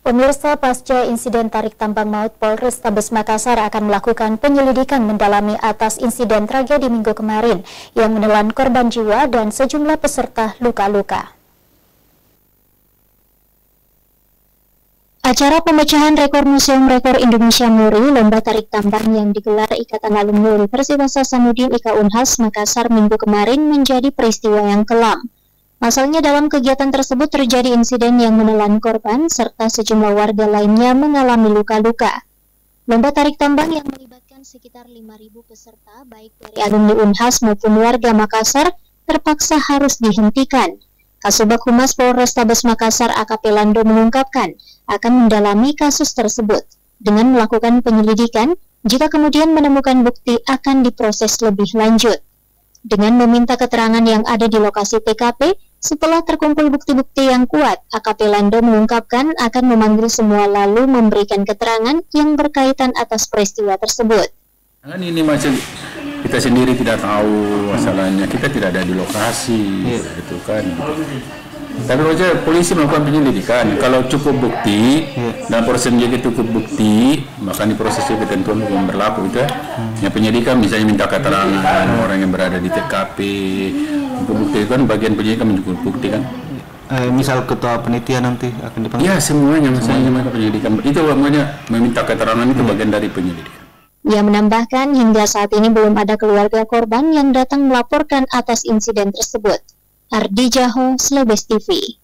Pemirsa, pasca insiden tarik tambang maut, Polrestabes Makassar akan melakukan penyelidikan mendalami atas insiden tragedi Minggu kemarin yang menelan korban jiwa dan sejumlah peserta luka-luka. Acara pemecahan rekor Museum Rekor Indonesia Muri, lomba tarik tambang yang digelar Ikatan Alumni Universitas Hasanuddin IKA Unhas Makassar Minggu kemarin menjadi peristiwa yang kelam. Pasalnya dalam kegiatan tersebut terjadi insiden yang menelan korban serta sejumlah warga lainnya mengalami luka-luka. Lomba tarik tambang yang melibatkan sekitar 5.000 peserta baik dari alumni Unhas maupun warga Makassar terpaksa harus dihentikan. Kasubag Humas Polrestabes Makassar AKP Lando mengungkapkan akan mendalami kasus tersebut dengan melakukan penyelidikan. Jika kemudian menemukan bukti akan diproses lebih lanjut. Dengan meminta keterangan yang ada di lokasi TKP, setelah terkumpul bukti-bukti yang kuat, AKP Lando mengungkapkan akan memanggil semua lalu memberikan keterangan yang berkaitan atas peristiwa tersebut. Ini macam kita sendiri tidak tahu masalahnya, kita tidak ada di lokasi, gitu kan. Tapi saja polisi melakukan penyelidikan. Kalau cukup bukti dan prosesnya cukup bukti, maka diproses ketentuan hukum berlaku itu. Yang penyidikan misalnya minta keterangan orang yang berada di TKP untuk bukti kan bagian penyidikan mencukupi bukti kan. Misal ketua penitia nanti akan dipanggil. Ya semuanya masalahnya penyidikan itu namanya meminta keterangan itu bagian dari penyelidikan. Ia menambahkan hingga saat ini belum ada keluarga korban yang datang melaporkan atas insiden tersebut. Ardi Jaho, Slebes TV.